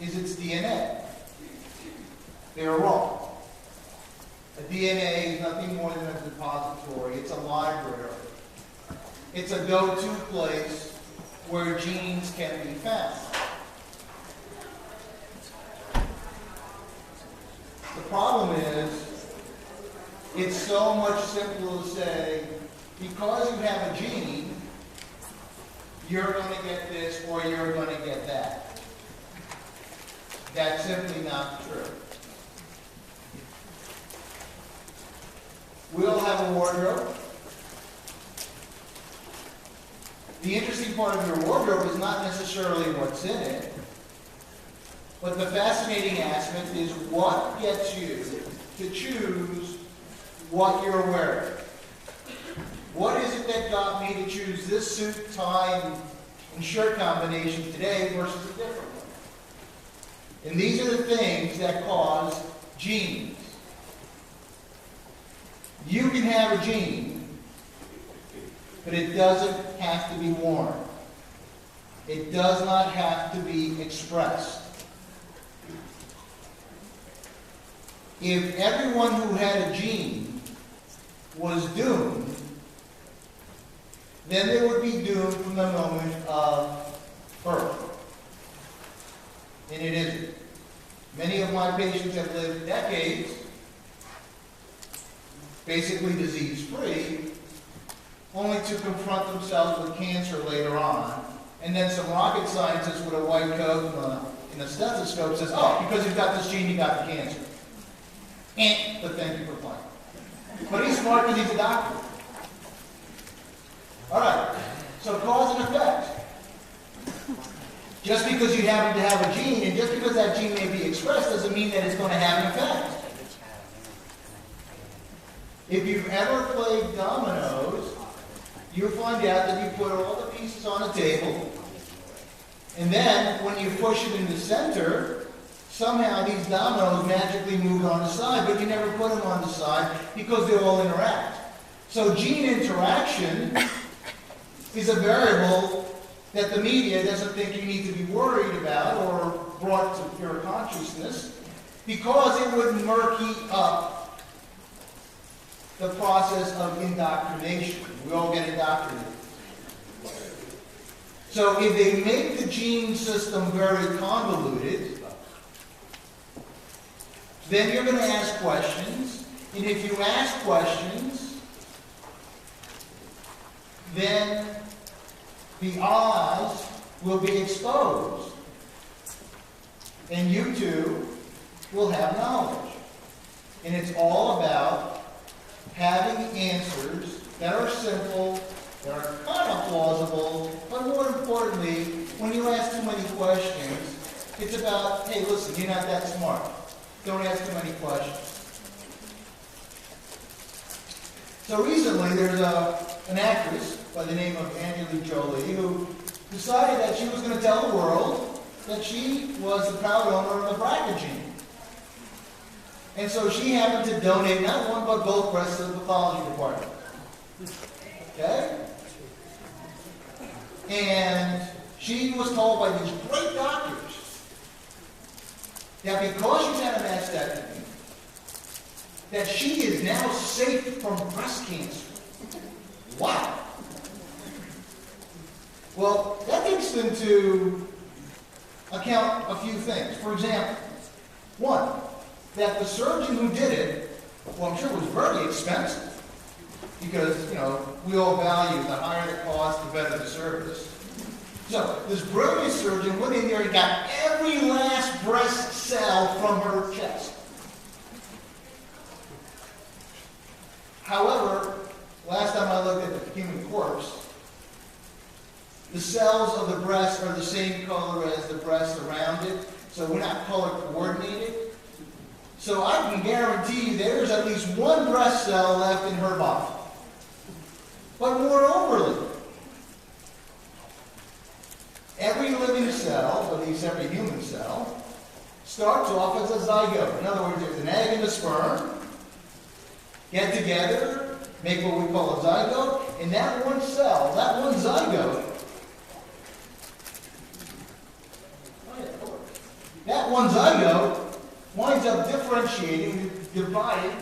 is its DNA. They're wrong. A DNA is nothing more than a depository. It's a library. It's a go-to place where genes can be found. The problem is, it's so much simpler to say, because you have a gene, you're going to get this or you're going to get that. That's simply not true. We all have a wardrobe. The interesting part of your wardrobe is not necessarily what's in it, but the fascinating aspect is what gets you to choose what you're wearing. What is it that got me to choose this suit, tie, and shirt combination today versus a different one? And these are the things that cause genes. You can have a gene, but it doesn't have to be worn. It does not have to be expressed. If everyone who had a gene was doomed, then they would be doomed from the moment of birth. And it isn't. Many of my patients have lived decades, basically disease-free, only to confront themselves with cancer later on. And then some rocket scientist with a white coat and a stethoscope says, oh, because you've got this gene, you got the cancer. But thank you for playing. But he's smart because he's a doctor. All right, so cause and effect. Just because you happen to have a gene, and just because that gene may be expressed, doesn't mean that it's going to have an effect. If you've ever played dominoes, you'll find out that you put all the pieces on a table, and then when you push it in the center, somehow these dominoes magically move on the side, but you never put them on the side because they all interact. So gene interaction is a variable that the media doesn't think you need to be worried about or brought to pure consciousness, because it would murky up the process of indoctrination. We all get indoctrinated. So if they make the gene system very convoluted, then you're going to ask questions, and if you ask questions, then the odds will be exposed, and you too will have knowledge. And it's all about having answers that are simple, that are kind of plausible, but more importantly, when you ask too many questions, it's about, hey, listen, you're not that smart. Don't ask too many questions. So recently, there's an actress by the name of Angelina Jolie who decided that she was going to tell the world that she was the proud owner of the BRCA gene. And so she happened to donate not one but both breasts to the pathology department. Okay? And she was told by these great doctors that because she's had a mastectomy, that she is now safe from breast cancer. Wow. Well, that takes into account a few things. For example, one, that the surgeon who did it, well, I'm sure it was very expensive, because, you know, we all value the higher the cost, the better the service. So, this brilliant surgeon went in there and got every last breast cell from her chest. However, last time I looked at the human corpse, the cells of the breast are the same color as the breast around it, so we're not color coordinated. So I can guarantee you there's at least one breast cell left in her body. But moreover, every living cell, at least every human cell, starts off as a zygote. In other words, there's an egg and a sperm, get together, make what we call a zygote, and that one cell, that one zygote, That one zygote winds up differentiating, dividing,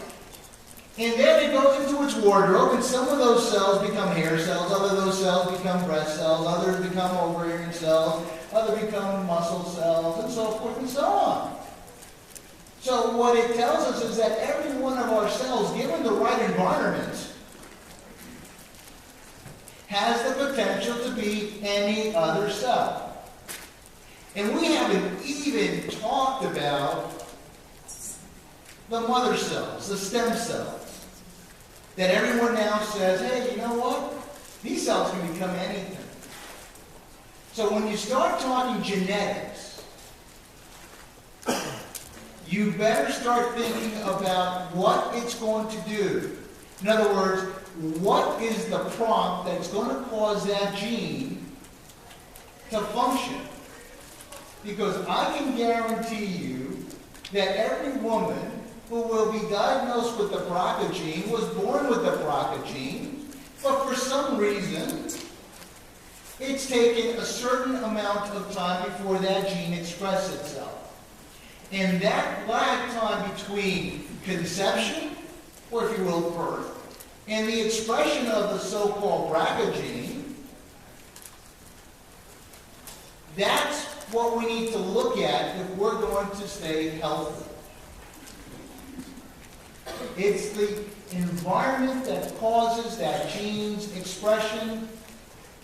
and then it goes into its wardrobe, and some of those cells become hair cells, other of those cells become breast cells, others become ovarian cells, others become muscle cells, and so forth and so on. So what it tells us is that every one of our cells, given the right environment, has the potential to be any other cell. And we haven't even talked about the mother cells, the stem cells, that everyone now says, hey, you know what? These cells can become anything. So when you start talking genetics, you better start thinking about what it's going to do. In other words, what is the prompt that's going to cause that gene to function? Because I can guarantee you that every woman who will be diagnosed with the BRCA gene was born with the BRCA gene, but for some reason, it's taken a certain amount of time before that gene expresses itself. And that lag time between conception, or if you will, birth, and the expression of the so-called BRCA gene, that's what we need to look at if we're going to stay healthy. It's the environment that causes that gene's expression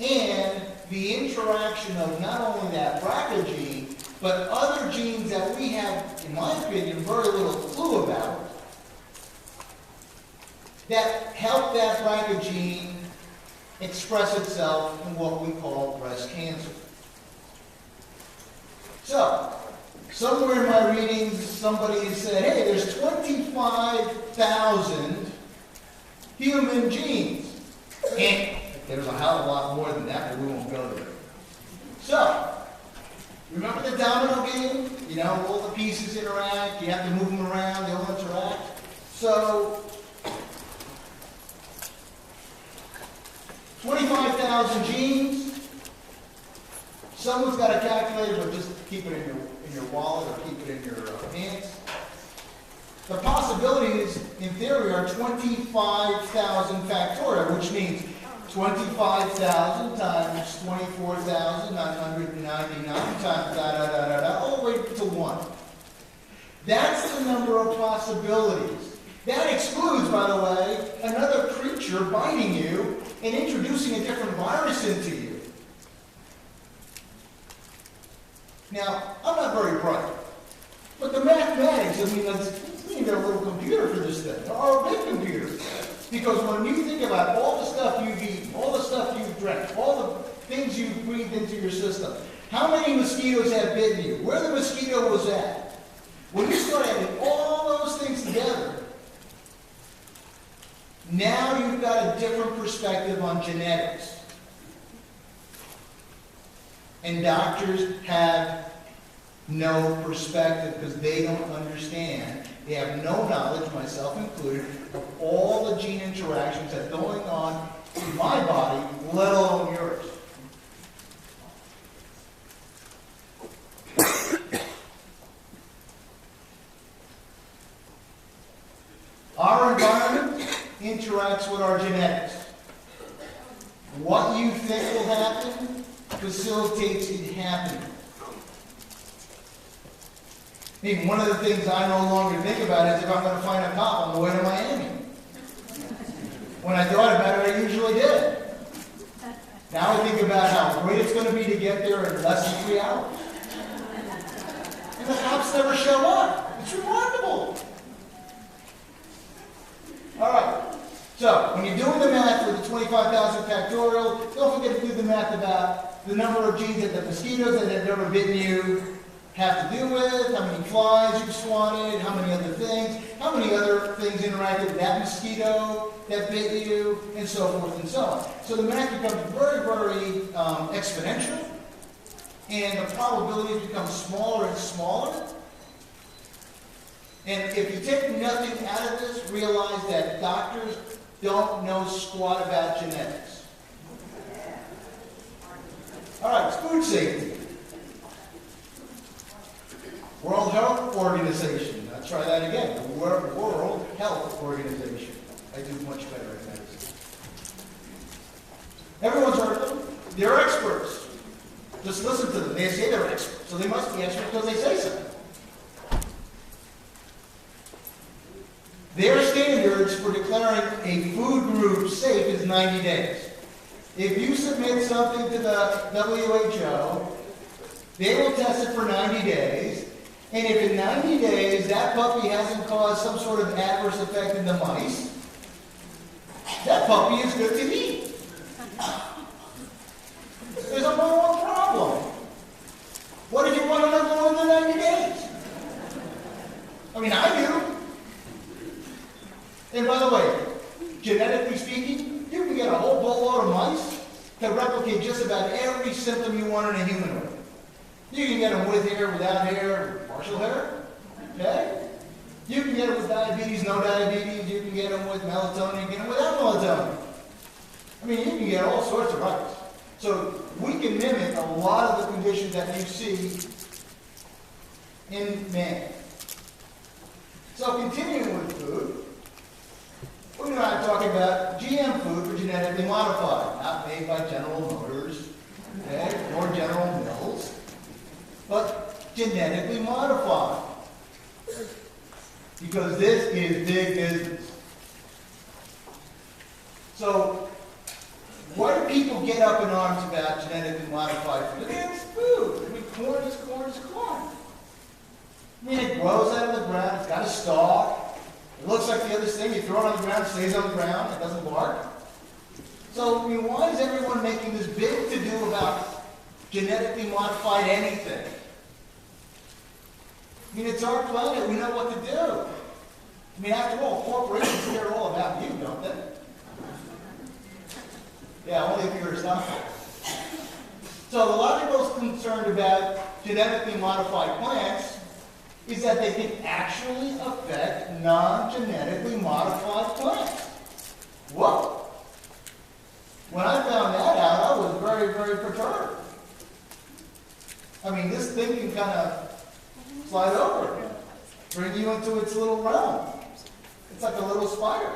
and the interaction of not only that BRCA gene, but other genes that we have, in my opinion, very little clue about, that help that BRCA gene express itself in what we call breast cancer. So, somewhere in my readings, somebody said, hey, there's 25,000 human genes. And there's a hell of a lot more than that, but we won't go there. So, remember the domino game? You know, all the pieces interact, you have to move them around, they all interact. So, 25,000 genes. Someone's got a calculator, but just keep it in your wallet or keep it in your pants. The possibilities, in theory, are 25,000 factorial, which means 25,000 times 24,999 times da-da-da-da-da, all the way to 1. That's the number of possibilities. That excludes, by the way, another creature biting you and introducing a different virus into you. Now, I'm not very bright, but the mathematics, I mean, we need a little computer for this thing, or a big computer. Because when you think about all the stuff you've eaten, all the stuff you've drank, all the things you've breathed into your system, how many mosquitoes have bitten you, where the mosquito was at, when you start adding all those things together, now you've got a different perspective on genetics. And doctors have no perspective because they don't understand. They have no knowledge, myself included, of all the gene interactions that are going on in my body, let alone yours. Our environment interacts with our genetics. What you think will happen facilitates it happening. I mean, one of the things I no longer think about is if I'm going to find a cop on the way to Miami. When I thought about it, I usually did. Now I think about how great it's going to be to get there in less than 3 hours. And the cops never show up. It's remarkable. All right. So, when you're doing the math with the 25,000 factorial, don't forget to do the math about the number of genes that the mosquitoes that have never bitten you have to do with, how many flies you've swatted, how many other things, how many other things interacted with that mosquito that bit you, and so forth and so on. So the math becomes very, very exponential, and the probabilities become smaller and smaller. And if you take nothing out of this, realize that doctors don't know squat about genetics. All right, food safety. World Health Organization. I'll try that again. The World Health Organization. I do much better at medicine. Everyone's heard of them. They're experts. Just listen to them. They say they're experts, so they must be experts because they say so. Their standards for declaring a food group safe is 90 days. If you submit something to the WHO, they will test it for 90 days, and if in 90 days that puppy hasn't caused some sort of adverse effect in the mice, that puppy is good to eat. There's a moral problem. What if you want to live more than 90 days? I mean, I do. And by the way, genetically speaking, you can get a whole boatload of mice to replicate just about every symptom you want in a humanoid. You can get them with hair, without hair, partial hair. Okay? You can get them with diabetes, no diabetes. You can get them with melatonin, you can get them without melatonin. I mean, you can get all sorts of rights. So we can mimic a lot of the conditions that you see in man. So continuing with food, we're not talking about GM food for genetically modified, not made by General Motors, okay, or General Mills, but genetically modified. Because this is big business. So, why do people get up in arms about genetically modified food? It's food. I mean, corn is corn is corn. I mean, it grows out of the ground. It's got a stalk. It looks like the other thing. You throw it on the ground, it stays on the ground. It doesn't bark. So, I mean, why is everyone making this big to-do about genetically modified anything? I mean, it's our planet. We know what to do. I mean, after all, corporations care all about you, don't they? Yeah, only if you're a stockholder. So the logical concern about genetically modified plants is that they can actually affect non-genetically modified plants. Whoa! When I found that out, I was very, very perturbed. I mean, this thing can kind of slide over, bring you into its little realm. It's like a little spider.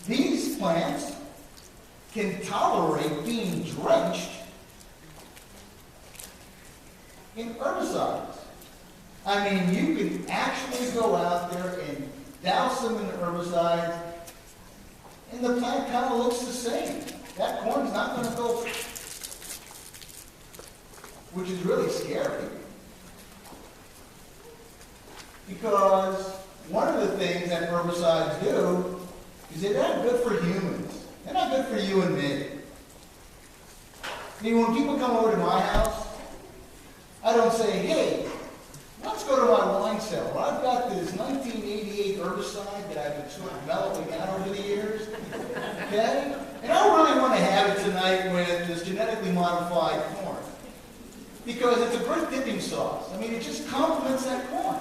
These plants can tolerate being drenched in herbicides. I mean, you can actually go out there and douse them in herbicides, and the plant kind of looks the same. That corn's not going to go, which is really scary. Because one of the things that herbicides do is they're not good for humans. They're not good for you and me. I mean, when people come over to my house, I don't say, hey, let's go to my wine cellar. I've got this 1988 herbicide that I've been sort of mellowing out over the years. Okay? And I don't really want to have it tonight with this genetically modified corn. Because it's a great dipping sauce. I mean, it just complements that corn.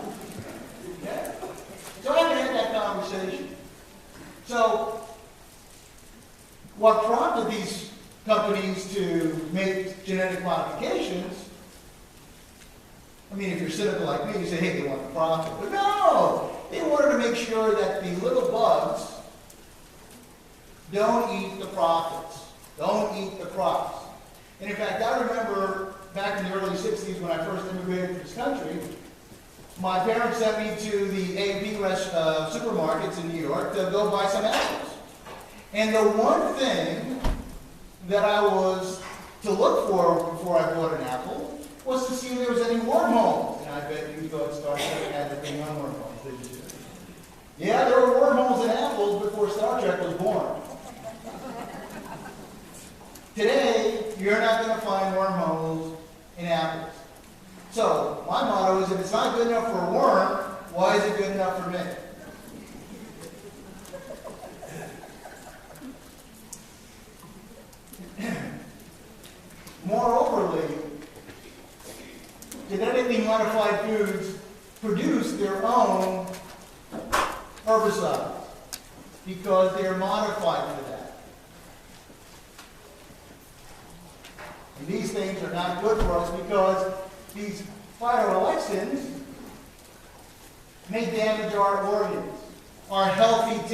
Okay? So I haven't had that conversation. So, what prompted these companies to make genetic modifications, I mean, if you're cynical like me, you say, hey, they want the profit. But no! They wanted to make sure that the little bugs don't eat the profits, don't eat the crops. And in fact, I remember back in the early 60s when I first immigrated to this country, my parents sent me to the A&P supermarkets in New York to go buy some apples. And the one thing that I was to look for before I bought an apple was to see if there was any wormholes. And I bet you thought Star Trek had the thing on wormholes, didn't you? Yeah, there were wormholes in apples before Star Trek was born. Today, you're not going to find wormholes in apples. So, my motto is, if it's not good enough for a worm, why is it good enough for me? Moreover, genetically modified foods produce their own herbicides because they are modified for that. And these things are not good for us because these phytoalexins may damage our organs. Our healthy